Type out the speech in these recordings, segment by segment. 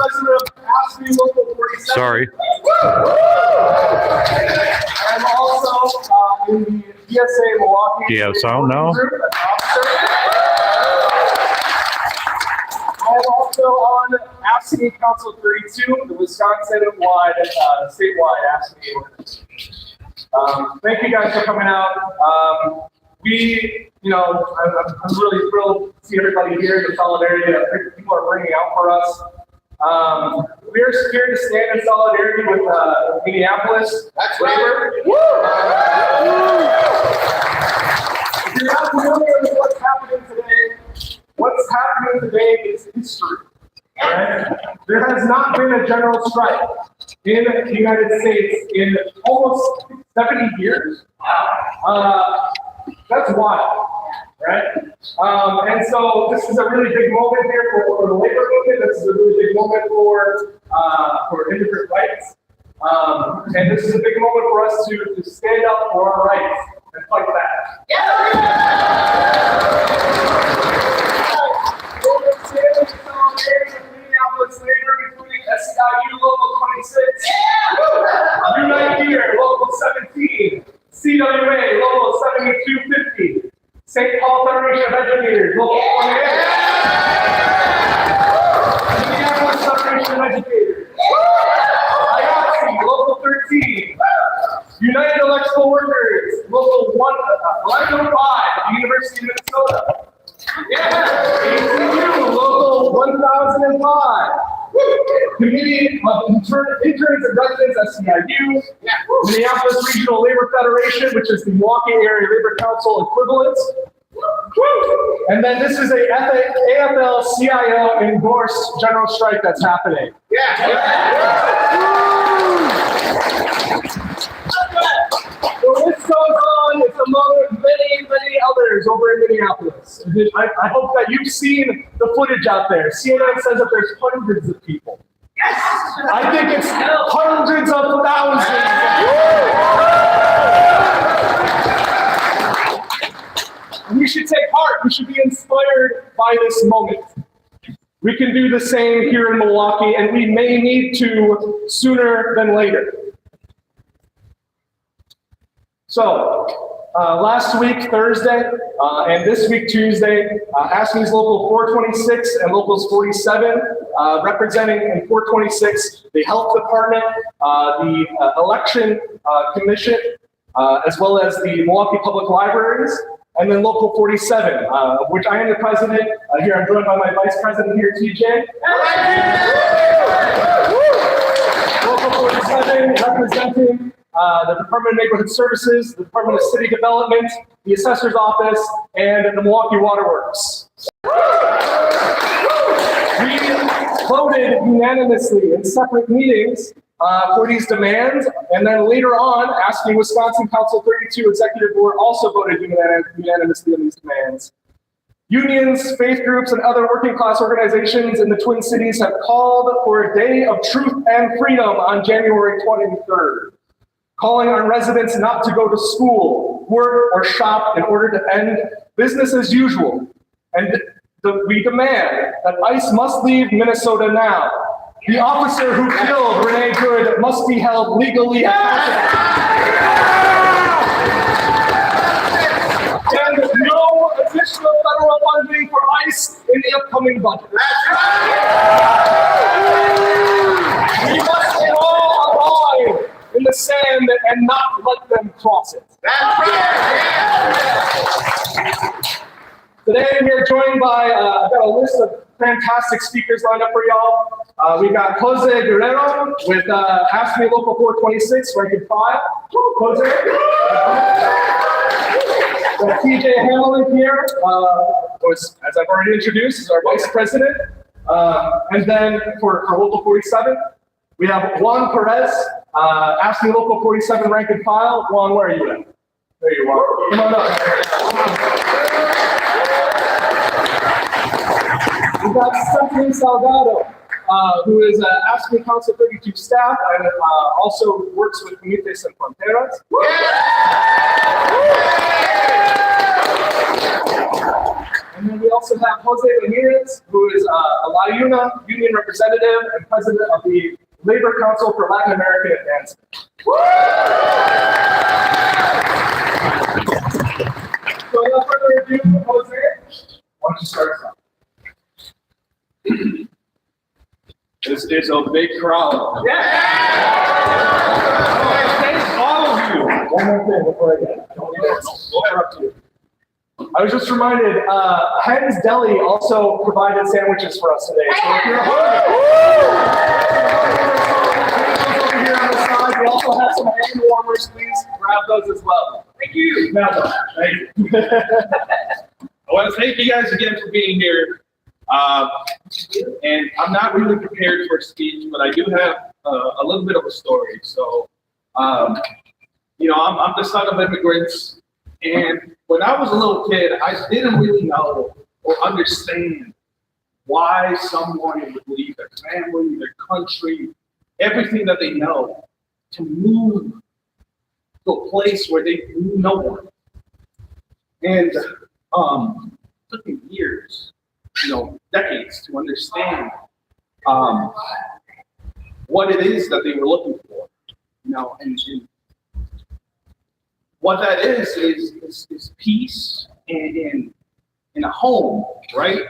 President of ASME Local 47. Sorry. I'm also in the DSA Milwaukee. Do you have sound now? Group, I'm also on ASME Council 32, the Wisconsin-wide, statewide ASME organization. Thank you guys for coming out. I'm really thrilled to see everybody here, the solidarity that people are bringing out for us. We're here to stand in solidarity with Minneapolis. That's labor. If you're not familiar with what's happening today is history. Right? There has not been a general strike in the United States in almost 70 years. That's wild, right? And so this is a really big moment here for the labor movement. This is a really big moment for immigrant rights. And this is a big moment for us to stand up for our rights and fight back. Minneapolis labor, including SEIU Local 26, Unite Here Local 17, CWA Local 7250, St. Paul Federation of Educators Local 28, Minneapolis Federation of Educators, IATSE Local 13, United Electrical Workers Local 1105, University of Minnesota. ACU Local 1005. Committee of Interns and Residents at SEIU. Minneapolis Regional Labor Federation, which is the Milwaukee Area Labor Council equivalent. And then this is a AFL-CIO endorsed general strike that's happening. So this goes on, it's among many others over in Minneapolis. I hope that you've seen the footage out there. CNN says that there's hundreds of people. Yes! I think it's hundreds of thousands. We should take heart. We should be inspired by this moment. We can do the same here in Milwaukee, and we may need to sooner than later. So, last week, Thursday, and this week, Tuesday, ASME's Local 426 and Locals 47, representing in 426 the Health Department, the Election Commission, as well as the Milwaukee Public Libraries, and then Local 47, which I am the president. Here I'm joined by my vice president here, TJ. Local 47 representing the Department of Neighborhood Services, the Department of City Development, the Assessor's Office, and the Milwaukee Water Works. We voted unanimously in separate meetings for these demands, and then later on, ASME Wisconsin Council 32 Executive Board also voted unanimously on these demands. Unions, faith groups, and other working class organizations in the Twin Cities have called for a day of truth and freedom on January 23rd. Calling on residents not to go to school, work, or shop in order to end business as usual. And we demand that ICE must leave Minnesota now. The officer who killed Renee Good must be held legally accountable. And no additional federal funding for ICE in the upcoming budget. We must all align in the sand and not let them cross it. That's right. Today I'm here joined by, I've got a list of fantastic speakers lined up for y'all. We got Jose Guerrero with ASME Local 426, rank and file. Jose. Got TJ Hamlin here, as I've already introduced, is our vice president. And then for Local 47, we have Juan Perez, ASME Local 47 rank and file. Juan, where are you at? There you are. Come on up. We've got Stephanie Salgado, who is ASME Council 32 staff and also works with Comités Sin Fronteras. And And then we also have Jose Ramirez, who is a La Una union representative and president of the Labor Council for Latin American Advancement. So without further ado, Jose, why don't you start us off? This is a big crowd. Yeah! Thanks all of you. One more thing before I get don't interrupt you. I was just reminded, Hen's Deli also provided sandwiches for us today. So if you're hungry, over here on the side, we also have some hand warmers. Please grab those as well. Thank you. Now, thank you. I want to thank you guys again for being here. And I'm not really prepared for a speech, but I do have a little bit of a story. So, I'm the son of immigrants. And when I was a little kid, I didn't really know or understand why someone would leave their family, their country, everything that they know, to move to a place where they knew no one. And it took me years, decades to understand what it is that they were looking for, and what that is peace and a home, right?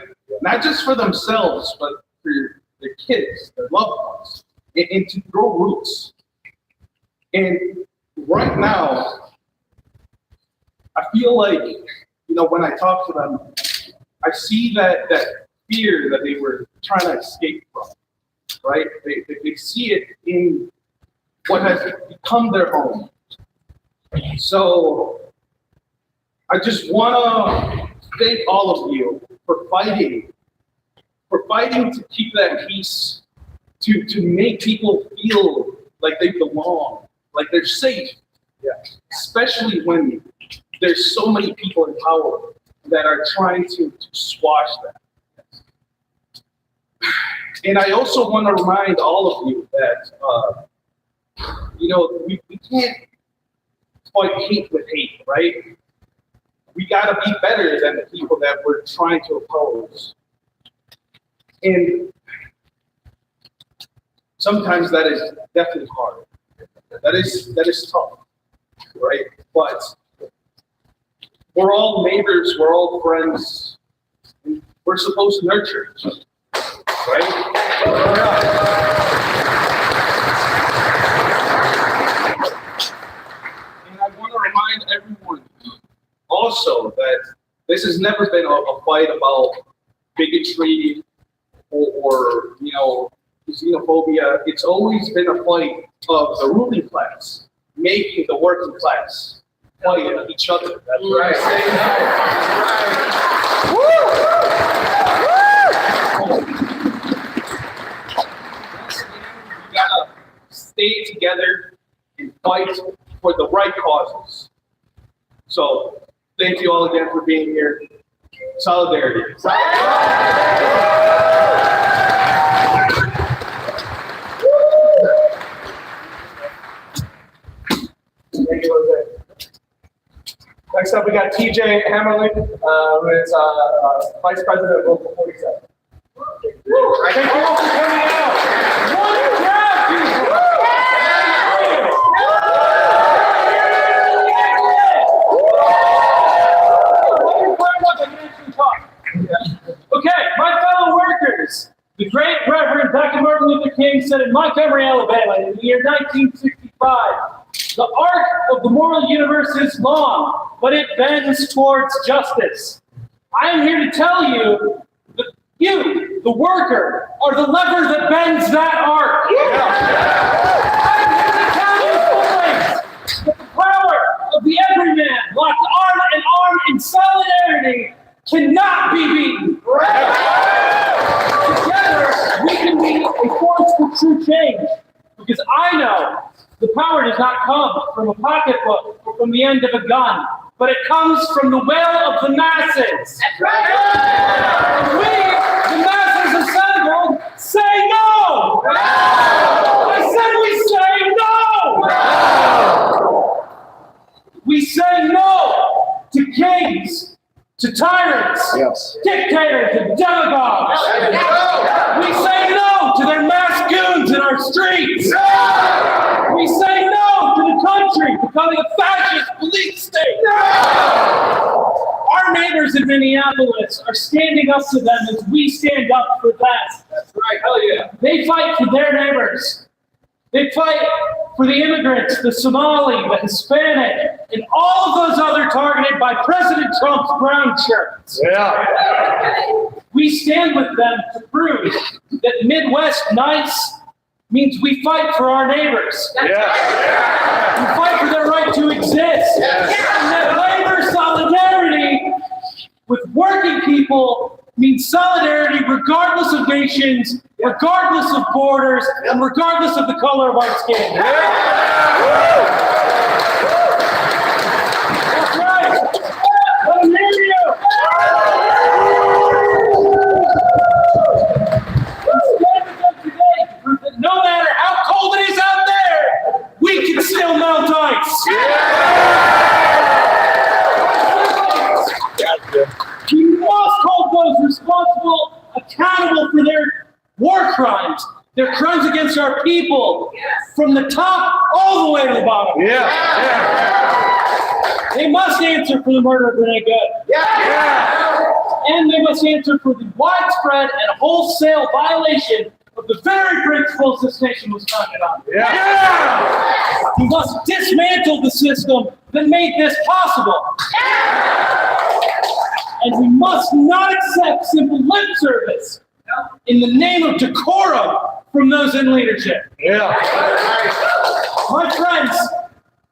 Not just for themselves, but for their kids, their loved ones, and to grow roots. And right now, I feel like, when I talk to them, I see that fear that they were trying to escape from, right? They see it in what has become their home. So I just want to thank all of you for fighting to keep that peace, to make people feel like they belong, like they're safe. Yeah. Especially when there's so many people in power that are trying to squash that. And I also want to remind all of you that, we can't fight hate with hate, right? We got to be better than the people that we're trying to oppose. And sometimes that is definitely hard. That is tough, right? But we're all neighbors, we're all friends, and we're supposed to nurture each other, right? And I want to remind everyone also that this has never been a fight about bigotry or xenophobia. It's always been a fight of the ruling class making the working class fight each other. That's right. We gotta stay together and fight for the right causes. So thank you all again for being here. Solidarity. Thank you, Jose. Next up, we got TJ Hammerling, who is Vice President of Local 47. Thank you all for coming out. One crowd, people. Okay, my fellow workers, the great Reverend Dr. Martin Luther King said in Montgomery, Alabama, in the year 1965, the arc of the moral universe is long, but it bends towards justice. I am here to tell you that you, the worker, are the lever that bends that arc. I am here to tell you, boys, that the power of the everyman, locked arm in arm in solidarity, cannot be beaten. Together, we can be a force for true change. Because I know the power does not come from a pocketbook or from the end of a gun, but it comes from the will of the masses. That's right. And we, the masses assembled, say no. No. I said we say no. No. We say no to kings, to tyrants, tyrants, Yes. dictators, and demagogues. We say no to their mass goons in our streets. We say no to the country becoming a fascist police state. Our neighbors in Minneapolis are standing up to them as we stand up for them. That's right. Hell yeah. They fight for their neighbors. They fight for the immigrants, the Somali, the Hispanic, and all of those other targeted by President Trump's brown shirts. Yeah. We stand with them to prove that Midwest nice means we fight for our neighbors. Yeah. We fight for their right to exist. And that labor solidarity with working people means solidarity regardless of nations, regardless of borders, and regardless of the color of our skin. That's right. Let them hear you. We stand with them today to prove that no matter how cold it is out there, we can still melt ice. We must hold those responsible accountable for their war crimes, their crimes against our people, from the top all the way to the bottom. Yeah. They must answer for the murder of Renee Good. And they must answer for the widespread and wholesale violation of the very principles this nation was founded on. We must dismantle the system that made this possible. And we must not accept simple lip service in the name of decorum from those in leadership. My friends,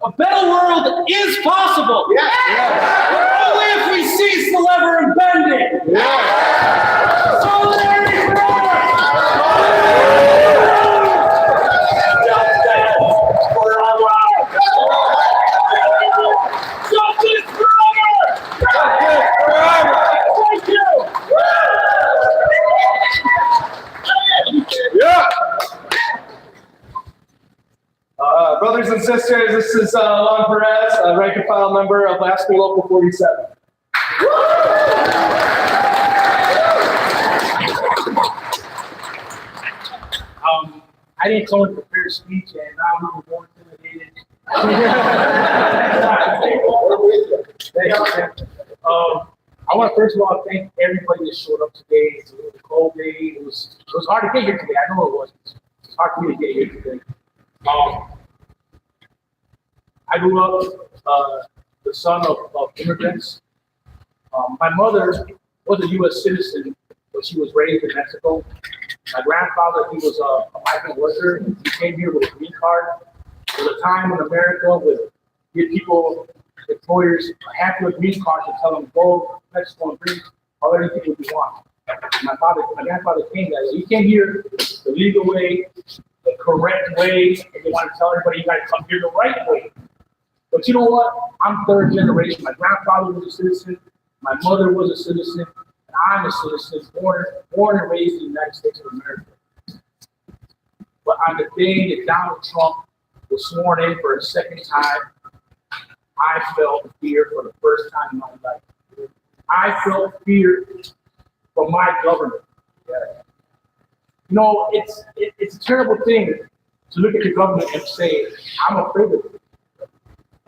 a better world is possible. But only if we seize the lever and bend it. Solidarity forever! Justice forever! Justice forever! Thank you! Yeah. Brothers and sisters, this is Lon Perez, rank and file member of Alaska Local 47. I didn't come with a prepared speech, and I'm even more intimidated. I want to first of all thank everybody that showed up today. It's a little cold day. It was hard to get here today. I know it was. It's hard for me to get here today. I grew up the son of immigrants. My mother was a U.S. citizen, but she was raised in Mexico. My grandfather, he was a migrant worker. He came here with a green card. There was a time in America with people, employers, happy with green cards and tell them, go to Mexico and bring all everything that you want. My grandfather came that way. He came here the legal way, the correct way, and they want to tell everybody you got to come here the right way. But you know what? I'm third generation. My grandfather was a citizen. My mother was a citizen. And I'm a citizen, born and raised in the United States of America. But on the day that Donald Trump was sworn in for a second time, I felt fear for the first time in my life. I felt fear for my government. You know, it's a terrible thing to look at the government and say, I'm afraid of it.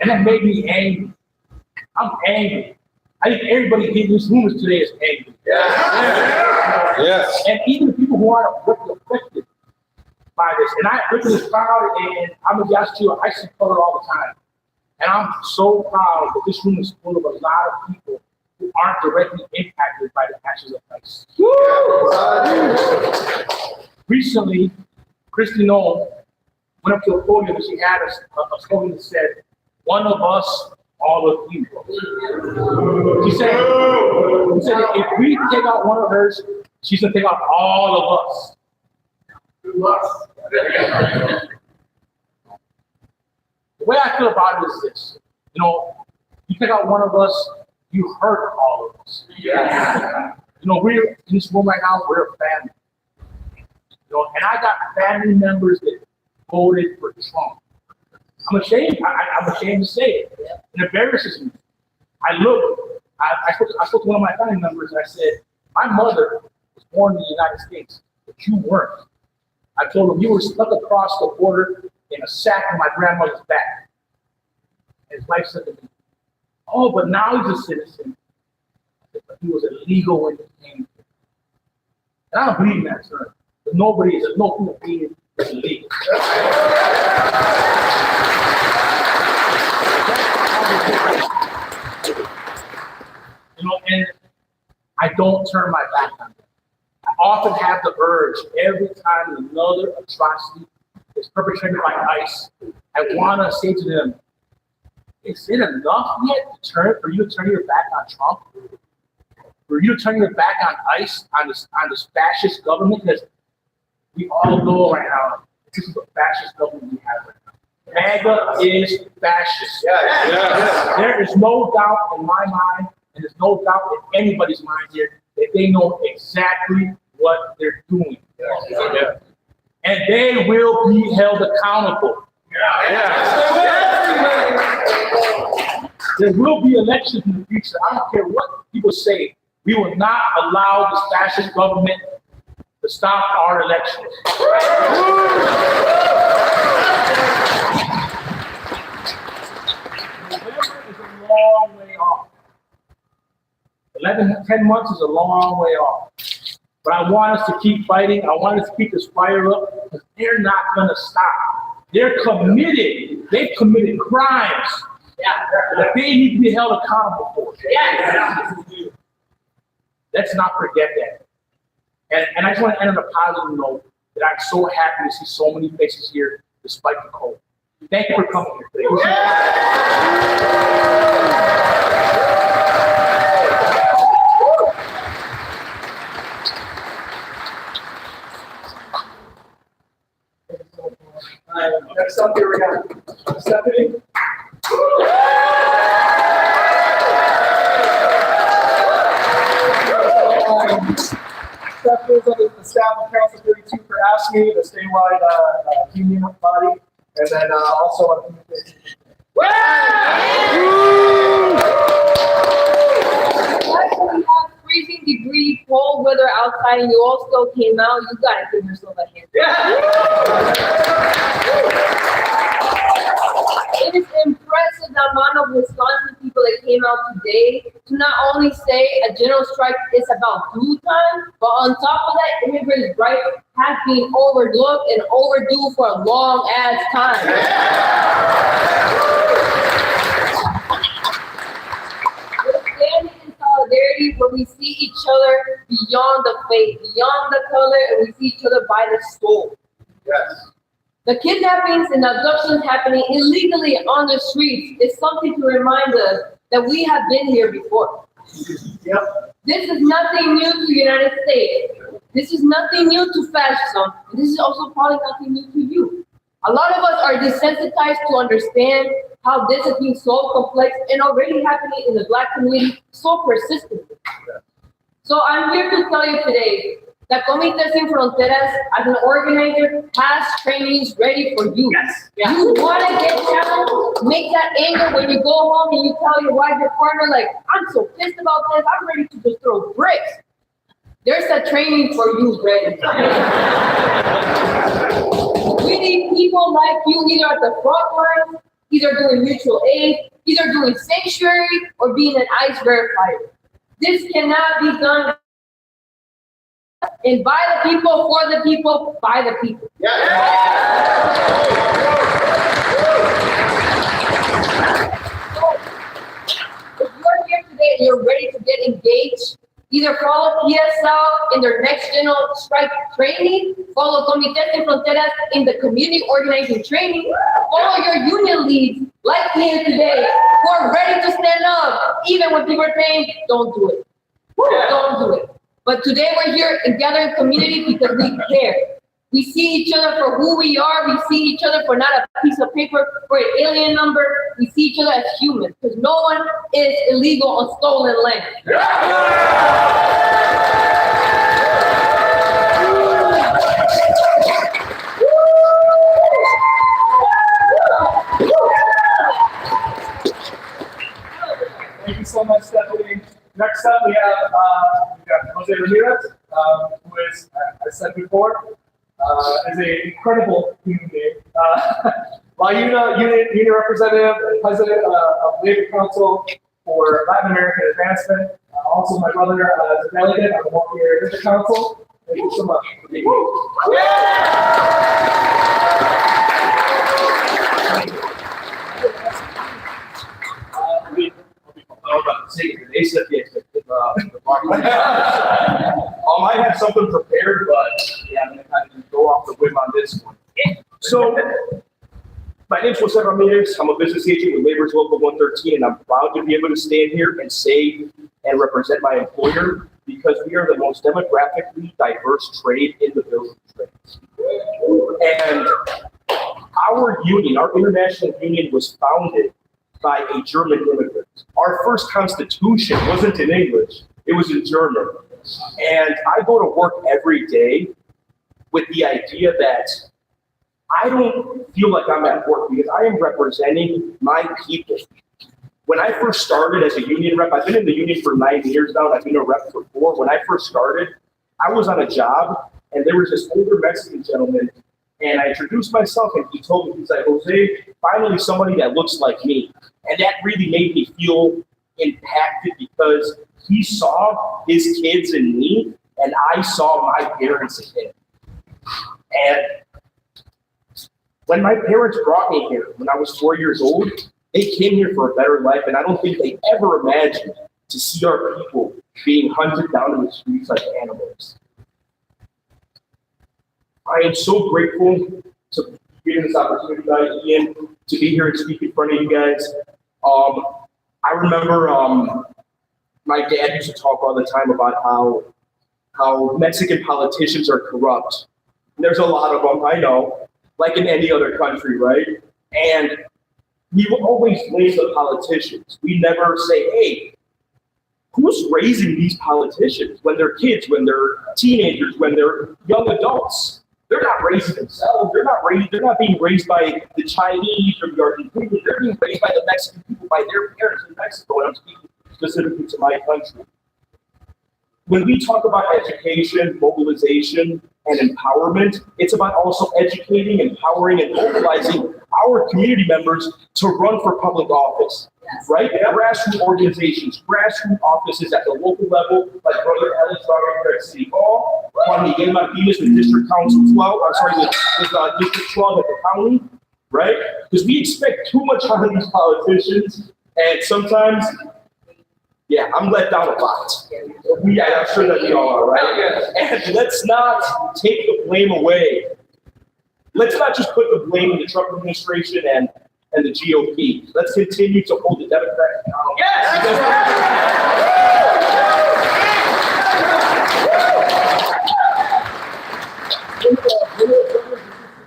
And that made me angry. I'm angry. I think everybody in this room today is angry. Yes. And even the people who aren't affected by this. And I look at this crowd, and I'm a guest too. I see color all the time. And I'm so proud that this room is full of a lot of people who aren't directly impacted by the actions of Christ. Recently, Christy Noel went up to a podium and she had a slogan that said, one of us, all of you. She said, if we take out one of hers, she's going to take out all of us. The way I feel about it is this. You know, you take out one of us, you hurt all of us. You know, we're in this room right now, we're a family. You know, and I got family members that voted for Trump. I'm ashamed. I'm ashamed to say it. It embarrasses me. I I spoke to one of my family members and I said, my mother was born in the United States, but you weren't. I told him you were stuck across the border in a sack on my grandmother's back. And his wife said to me, oh, but now he's a citizen. I said, but he was illegal when he came here. And I don't believe in that, sir. There's no human being that's illegal. You know, and I don't turn my back on them. I often have the urge every time another atrocity is perpetrated by ICE. I want to say to them, is it enough yet for you to turn your back on Trump? For you to turn your back on ICE, on this fascist government? Because we all know right now, this is the fascist government we have right now. MAGA is fascist. Yes. There is no doubt in my mind, and there's no doubt in anybody's mind here, that they know exactly what they're doing. Yeah. And they will be held accountable. There will be elections in the future. I don't care what people say. We will not allow this fascist government to stop our elections. November is a long way off. 10 months is a long way off. But I want us to keep fighting. I want us to keep this fire up because they're not going to stop. They're committed. They've committed crimes that they need to be held accountable for. Let's not forget that. And I just want to end on a positive note that I'm so happy to see so many faces here despite the cold. Thank you for coming here today. Next up here we got Stephanie. Stephanie is on the staff of Council 32 for ASME, the statewide union body, and then also on communication. Actually, we have freezing degree cold weather outside, and you all still came out. You gotta give yourself a hand. It is impressive the amount of Wisconsin people that came out today to not only say a general strike is about due time, but on top of that, immigrants' rights have been overlooked and overdue for a long ass time. We're standing in solidarity where we see each other beyond the faith, beyond the color, and we see each other by the soul. Yes. The kidnappings and abductions happening illegally on the streets is something to remind us that we have been here before. Yep. This is nothing new to the United States. This is nothing new to fascism. And this is also probably nothing new to you. A lot of us are desensitized to understand how this has been so complex and already happening in the Black community so persistently. So I'm here to tell you today that Comité Sin Fronteras, as an organizer, has trainings ready for you. Yes. You want to get challenged, make that anger when you go home and you tell your wife, your partner, like, I'm so pissed about this, I'm ready to just throw bricks. There's a training for you ready. We need people like you either at the front line, either doing mutual aid, either doing sanctuary, or being an ICE verifier. This cannot be done. And by the people, for the people, by the people. So, if you're here today and you're ready to get engaged, either follow PSL in their next general strike training, follow Comité Sin Fronteras in the community organizing training, follow your union leads like me here today who are ready to stand up, even when people are saying, don't do it. Don't do it. But today we're here in gathering community because we care. We see each other for who we are. We see each other for not a piece of paper or an alien number. We see each other as humans because no one is illegal on stolen land. Thank you so much, Stephanie. Next up, we got Jose Ramirez, who is, I said before, is an incredible human being. La Union representative and president of the Labor Council for Latin American Advancement. Also, my brother is a delegate on the Milwaukee Area District Council. Thank you so much for being I have something prepared, but yeah, I'm gonna kind of go off the whim on this one. So, my name's Jose Ramirez. I'm a business agent with Labor's Local 113, and I'm proud to be able to stand here and say and represent my employer because we are the most demographically diverse trade in the building trades. And our union, our international union, was founded by a German immigrant. Our first constitution wasn't in English, it was in German. And I go to work every day with the idea that I don't feel like I'm at work because I am representing my people. When I first started as a union rep, I've been in the union for 9 years now, and I've been a rep for 4. When I first started, I was on a job, and there was this older Mexican gentleman, and I introduced myself, and he told me, he's like, Jose, finally somebody that looks like me. And that really made me feel impacted because he saw his kids in me, and I saw my parents in him. And when my parents brought me here, when I was 4 years old, they came here for a better life, and I don't think they ever imagined to see our people being hunted down in the streets like animals. I am so grateful to be given this opportunity, Ian, to be here and speak in front of you guys. I remember my dad used to talk all the time about how Mexican politicians are corrupt. There's a lot of them, I know, like in any other country, right? And we will always blame the politicians. We never say, hey, who's raising these politicians when they're kids, when they're teenagers, when they're young adults? They're not raising themselves. They're not being raised by the Chinese or the Argentinians. They're being raised by the Mexican people, by their parents in Mexico, and I'm speaking specifically to my country. When we talk about education, mobilization, and empowerment, it's about also educating, empowering, and mobilizing our community members to run for public office, right? Grassroots organizations, grassroots offices at the local level, like Brother Ellis here at City Hall, Juan Miguel Martinez with District Council 12, with District 12 at the county, right? Because we expect too much out of these politicians, and sometimes, yeah, I'm let down a lot. I'm sure that we all are, right? And let's not take the blame away. Let's not just put the blame in the Trump administration and the GOP. Let's continue to hold the Democrats accountable.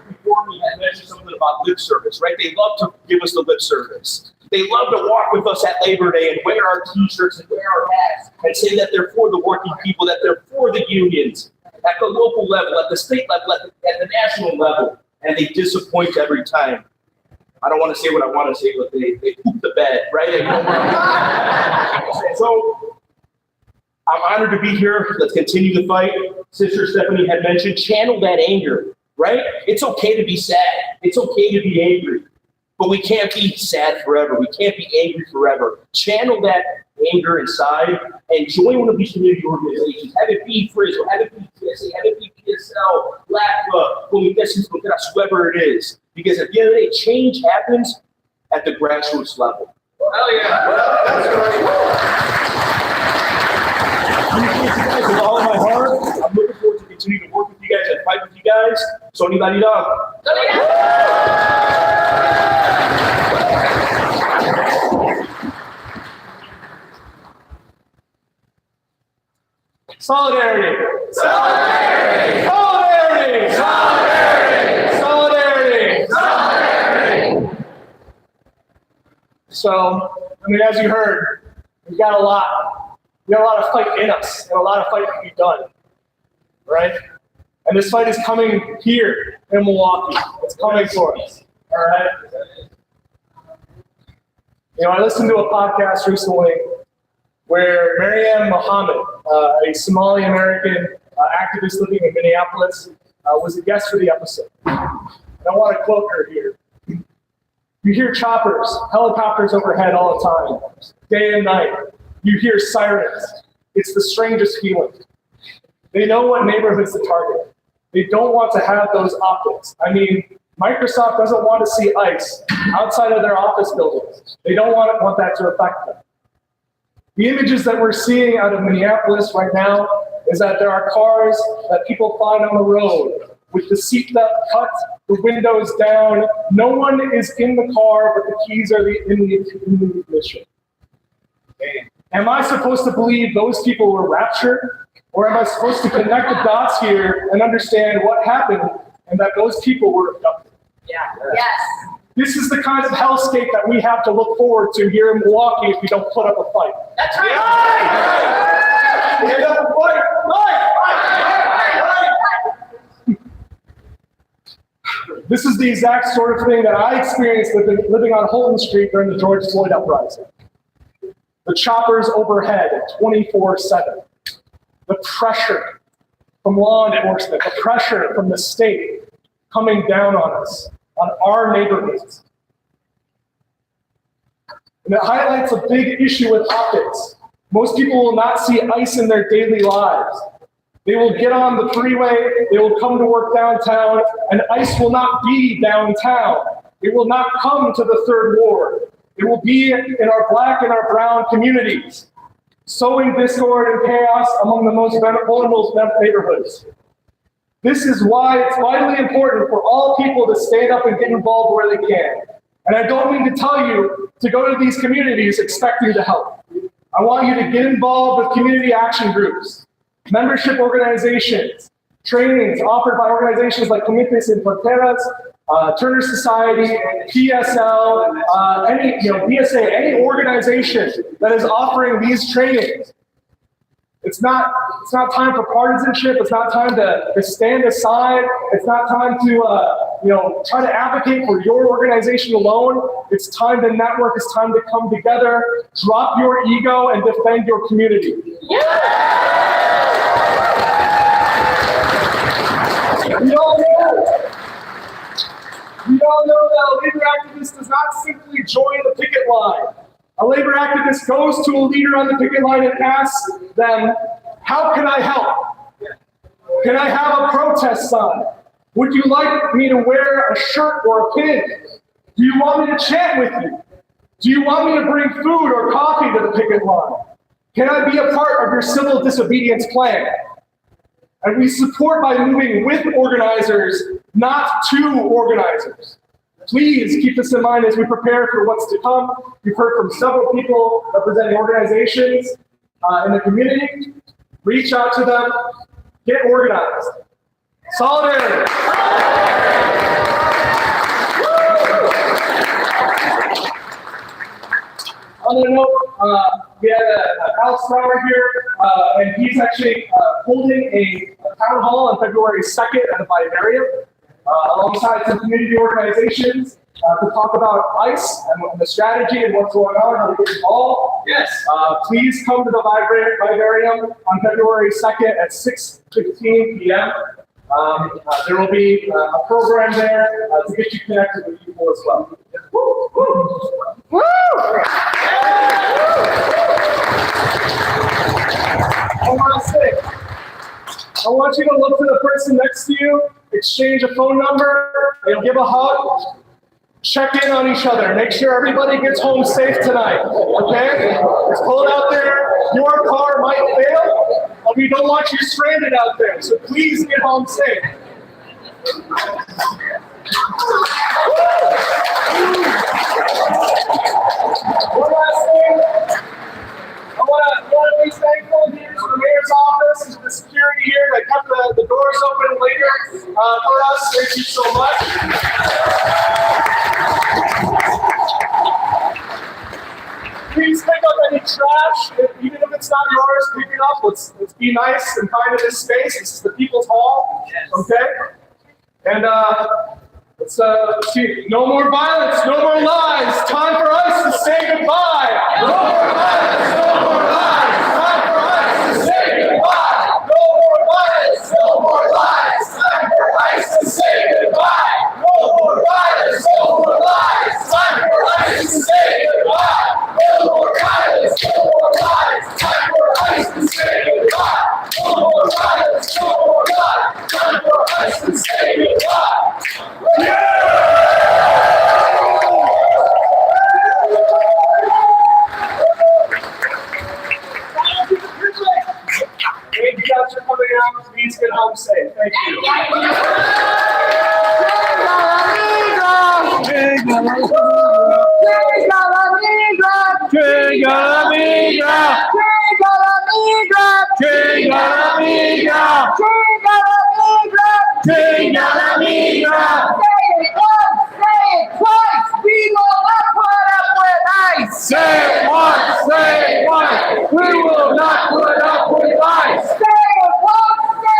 Before me, I mentioned something about lip service, right? They love to give us the lip service. They love to walk with us at Labor Day and wear our t-shirts and wear our hats and say that they're for the working people, that they're for the unions, at the local level, at the state level, at the national level, and they disappoint every time. I don't want to say what I want to say, but they poop the bed, right? So I'm honored to be here. Let's continue the fight. Sister Stephanie had mentioned, channel that anger, right? It's okay to be sad. It's okay to be angry. But we can't be sad forever. We can't be angry forever. Channel that anger inside and join one of these community organizations. Have it be Frizzle, have it be TSA, have it be PSL, LACWA, Comités Fronteras, whoever it is. Because at the end of the day, change happens at the grassroots level. Hell yeah. That's right. With all of my heart, I'm looking forward to continuing to work with you guys and fight with you guys. Solidaridad. Solidarity! Solidarity! Solidarity! Solidarity! Solidarity! Solidarity! So, as you heard, we've got a lot of fight in us, and a lot of fight to be done, right? And this fight is coming here in Milwaukee. It's coming for us, all right? I listened to a podcast recently, where Mariam Mohammed, a Somali American activist living in Minneapolis, was a guest for the episode. And I want to quote her here. You hear choppers, helicopters overhead all the time, day and night. You hear sirens. It's the strangest feeling. They know what neighborhoods to target. They don't want to have those optics. I mean, Microsoft doesn't want to see ICE outside of their office buildings. They don't want that to affect them. The images that we're seeing out of Minneapolis right now is that there are cars that people find on the road with the seatbelt cut, the windows down. No one is in the car, but the keys are in the ignition. Am I supposed to believe those people were raptured? Or am I supposed to connect the dots here and understand what happened and that those people were abducted? Yeah. Yes. This is the kind of hellscape that we have to look forward to here in Milwaukee if we don't put up a fight. That's right. Stand up and fight! This is the exact sort of thing that I experienced living on Holton Street during the George Floyd uprising. The choppers overhead 24/7. The pressure from law enforcement, the pressure from the state coming down on us, on our neighborhoods. And it highlights a big issue with optics. Most people will not see ICE in their daily lives. They will get on the freeway, they will come to work downtown, and ICE will not be downtown. It will not come to the Third Ward. It will be in our Black and our brown communities, sowing discord and chaos among the most vulnerable neighborhoods. This is why it's vitally important for all people to stand up and get involved where they can. And I don't mean to tell you to go to these communities expecting to help. I want you to get involved with community action groups, membership organizations, trainings offered by organizations like Comités Sin Fronteras, Turner Society, PSL, BSA, any organization that is offering these trainings. It's not time for partisanship. It's not time to stand aside. It's not time to try to advocate for your organization alone. It's time to network. It's time to come together, drop your ego, and defend your community. We all know that a labor activist does not simply join the picket line. A labor activist goes to a leader on the picket line and asks them, how can I help? Can I have a protest sign? Would you like me to wear a shirt or a pin? Do you want me to chant with you? Do you want me to bring food or coffee to the picket line? Can I be a part of your civil disobedience plan? And we support by moving with organizers, not to organizers. Please keep this in mind as we prepare for what's to come. We've heard from several people representing organizations in the community. Reach out to them, get organized. Solidarity. On the note, we had Alex Brower here, and he's actually holding a town hall on February 2nd at the Vivarium, alongside some community organizations to talk about ICE and the strategy and what's going on, how to get involved. Yes. Please come to the Vivarium on February 2nd at 6:15 p.m. There will be a program there to get you connected with people as well. Woo! Woo! Woo! I want you to look to the person next to you, exchange a phone number, and give a hug. Check in on each other. Make sure everybody gets home safe tonight, okay? It's cold out there. Your car might fail, but we don't want you stranded out there, so please get home safe. One last thing. I want to be thankful here to the mayor's office and to the security here that kept the doors open later for us. Thank you so much. Please pick up any trash, even if it's not yours. Pick it up. Let's be nice and kind to this space. This is the People's Hall, okay? And let's see. No more violence. No more lies. Time for us to say goodbye. No more violence. No more lies. us and say goodbye. Thank you guys for coming out. Please get home safe. Thank you. Say it once, say it twice. We will not put up with ice. Say it once,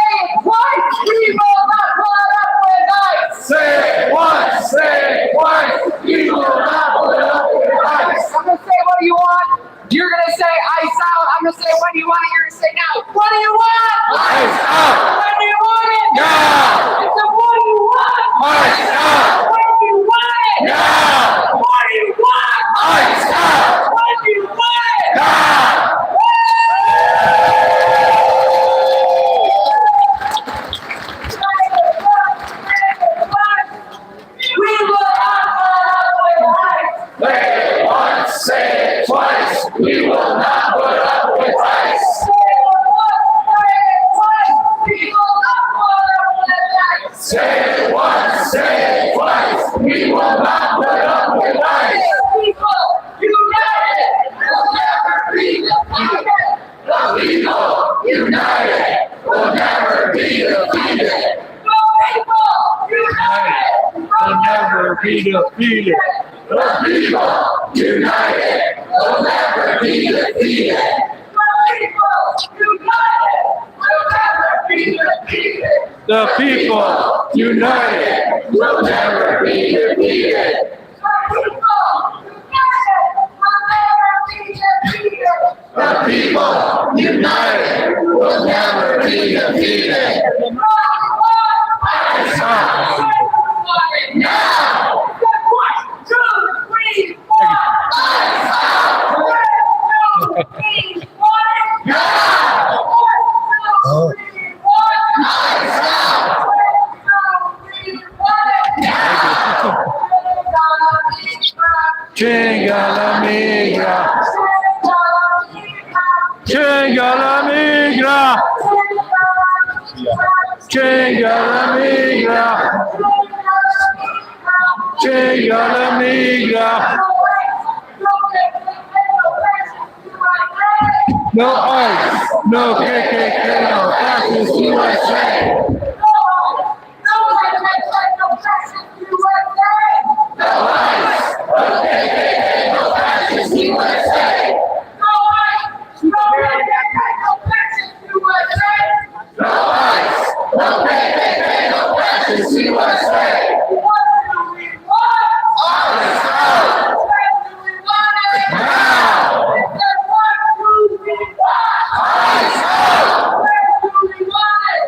say it twice. We will not put up with ice. Say it once, say it twice. We will not put up with ice. I'm gonna say, what do you want? You're gonna say ice out. I'm gonna say, what do you want? You're gonna say now. What do you want? Ice out. When do you want it? Now. It's a what do you want? Ice out. When do you want it? Now. What do you want? Ice out. When do you want it? Now. We will not put up with ice. Say it once, say it twice. We will not put up with ice. Say it once, say it twice. We will not put up with ice. Say it once, say it twice. We will not put up with ice. People united will never be defeated. The people united will never be defeated. The people united will never be defeated. The people united will never be defeated. The people united will never be defeated. The people united will never be defeated. Ice out. Now. One, two, three, four. Ice out. One, two, three, four. Now. One, two, three, four. Ice out. Chinga la migra. Chinga la migra. Chinga la migra. Chinga la migra. No ice, no KKK, no fascist USA. No ice, no KKK, no fascist USA. No ice, no KKK, no fascist USA. Ice out.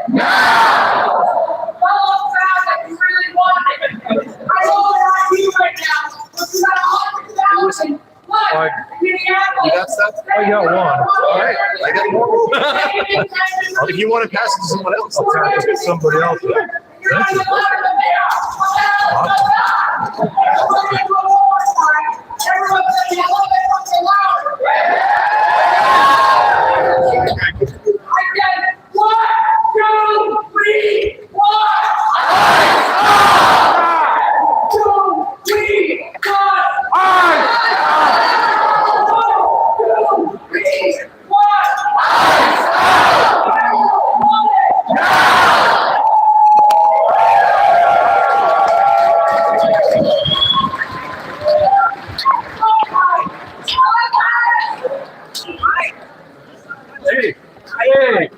Now. Ice out. Now. You got stuff? I got one. All right, I got more. If you want to pass it to someone else, I'll pass it to somebody else. Thank you. Hey, hey,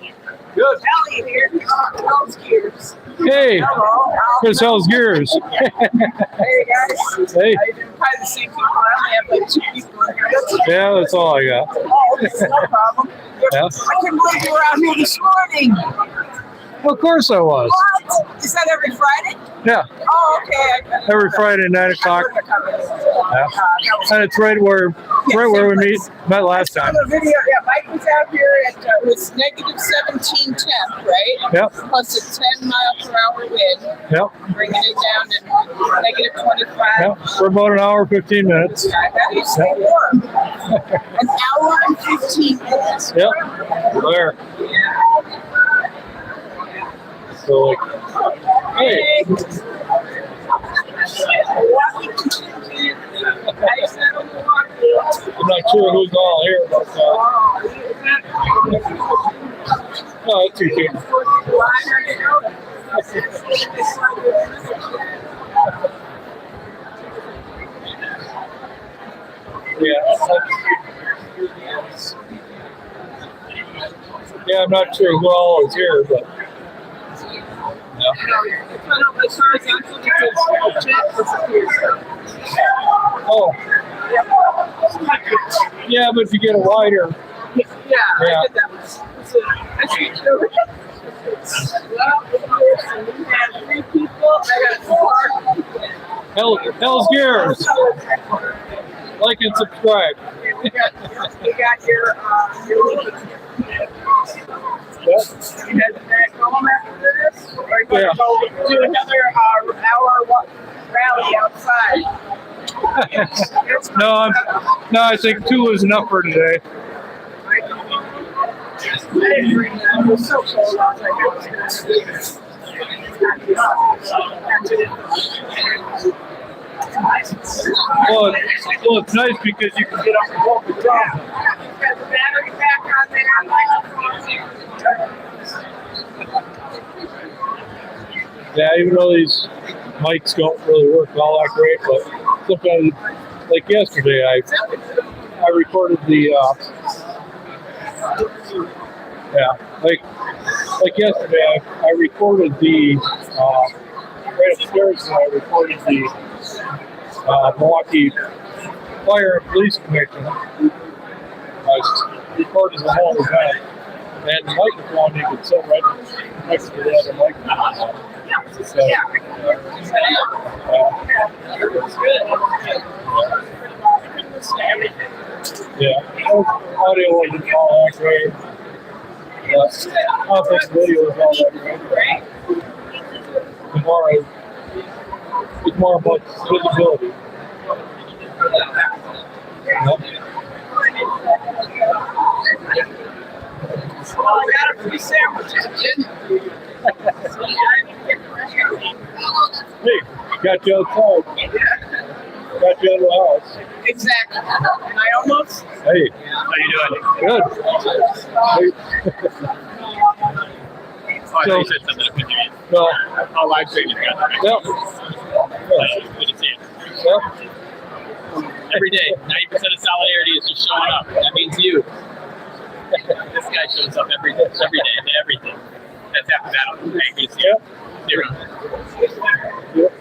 good. Ellie here. Hell's Gears. Hey, Hello. Chris Hell's Gears. Hey guys. Hey. I didn't find the same people. I only have like 2 people in here. That's okay. Yeah, that's all I got. Oh, it's no problem. Yeah. I can't believe you were out here this morning. Of course I was. What? Is that every Friday? Yeah, Oh, okay. every Friday, 9 o'clock. And it's right where we met last time. The video, yeah, Mike was out here at it was negative 17 temp, right? Yep. Plus a 10-mile-per-hour wind, Yep. bringing it down to negative 25. Yep. For about an hour, 15 minutes. Yeah, that is so warm. An hour and 15 minutes. Yep. There. So like, hey. I'm not sure who's all here, but oh, it's too cheap. Yeah, I'm not sure who all is here, but oh, yeah, but if you get a wider, Yeah, I did that. That's you too. Well, we have 3 people. I got 4. hell's gears. Like and subscribe. We got your Yep. you guys back home after this? Or you Yeah. gonna go do another hour rally outside? No, I think 2 is enough for today. It was so cold outside. Well, it's nice because you can get up and walk the ground. Got the battery back on there. Yeah, even though these mics don't really work all that great, but sometimes, like yesterday, I recorded the like yesterday, I recorded the right upstairs, and I recorded the Milwaukee Fire and Police Commission. I recorded the whole event, and the microphone, you could sit right next to the other microphone. So, yeah, audio wasn't all that great. I don't think the video was all that great. It's more about visibility. Well, I got a free sandwich. Hey, got you outside. Got you out of the house. Exactly. And I almost. Hey, how you doing? Good. Hey. Oh, I thought you said something up with you. No. Oh, live streaming. Yep. Good to see you. Yep. Every day, 90% of solidarity is just showing up. That means you. This guy shows up every day to everything. That's half the battle. Hey, good to see you. Zero. Yep.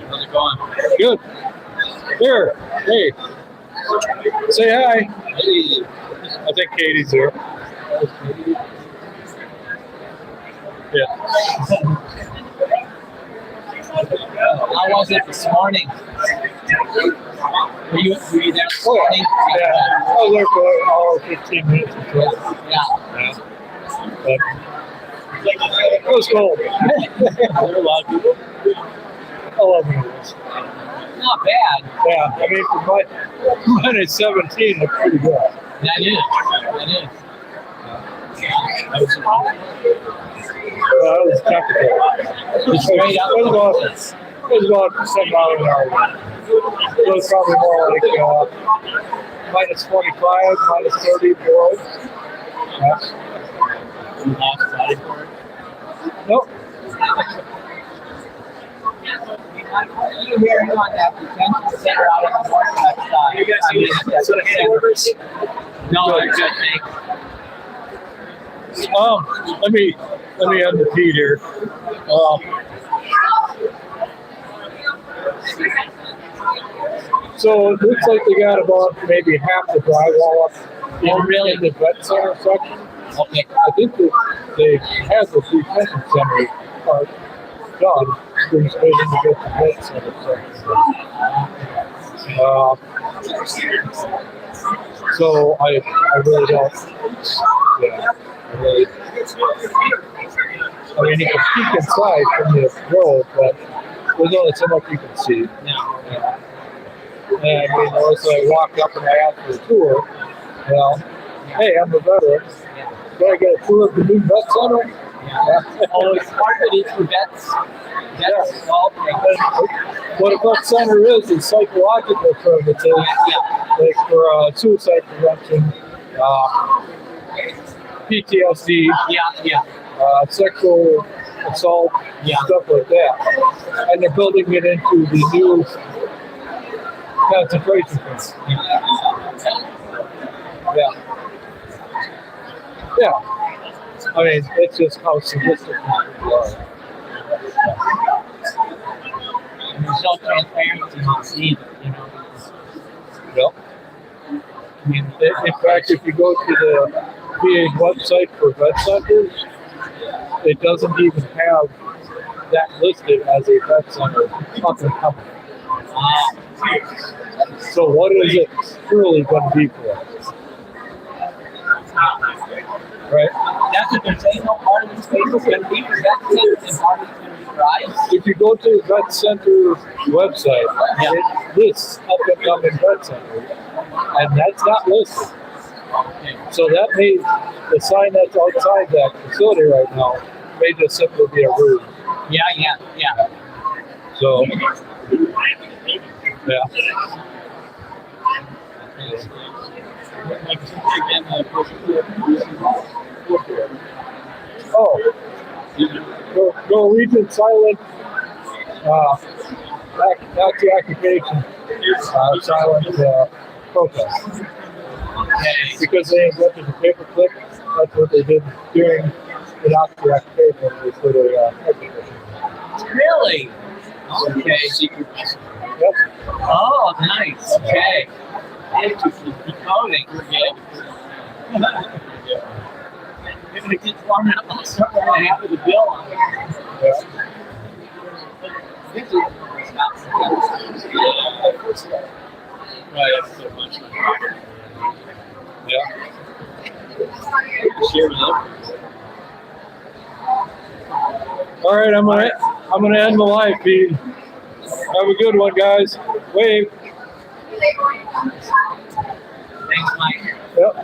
How's it going? Good. Here. Hey. Say hi. Hey. I think Katie's here. Yeah. How was it this morning? Were you there this morning? Yeah. I was there for an hour, 15 minutes or so. Yeah. But it was cold. There were a lot of people. 11 of us. Not bad. Yeah, I mean, for mine at 17, that's pretty good. That is. That was technical. Just straight up. It was about 7 miles an hour. It was probably more like minus 25, minus 30 below. Yeah. Nope. You hear on that detention center out of the Northwest side. You guys see No, it's good. Let me end the feed here. So it looks like they got about maybe half the drywall up in the vet center section. Okay. I think they had the detention center part done. They're just waiting to get the vet center section. So I really don't. Yeah. I mean, you can peek inside from the road, but there's only so much you can see. Yeah. And I mean, also I walked up and I asked for a tour. Well, hey, I'm a veteran. Can I get a tour of the new vet center? Oh, it's part of it for vets. Vets. Yeah. Okay. What a vet center is psychological services, like for suicide prevention, PTSD, sexual assault, stuff like that. And they're building it into the new concentration camps. Yeah. I mean, it's just how sadistic people are. There's no transparency on either, you know. Yep. I mean, in fact, if you go to the VA's website for vet centers, it doesn't even have that listed as a vet center up and coming. So what is it truly going to be for? Right? That's what they're saying. No part of the space is going to be for vet centers and part of it's going to be for eyes. If you go to the vet center website, it lists up and coming vet centers, and that's not listed. So that may, the sign that's outside that facility right now may just simply be a ruse. Yeah. So, yeah. Oh, Norwegian silent, Nazi occupation, silent protest. Because they invented the paperclip, that's what they did during the Nazi occupation. They put a exhibition. Really? Okay. Yep. Oh, nice. Okay. Interesting. Decoding. Maybe the kids farming up on somewhere and have the bill on it. Right, that's so much. Yeah. Share with them. All right, I'm gonna end my live feed. Have a good one, guys. Wave. Thanks, Mike. Yep.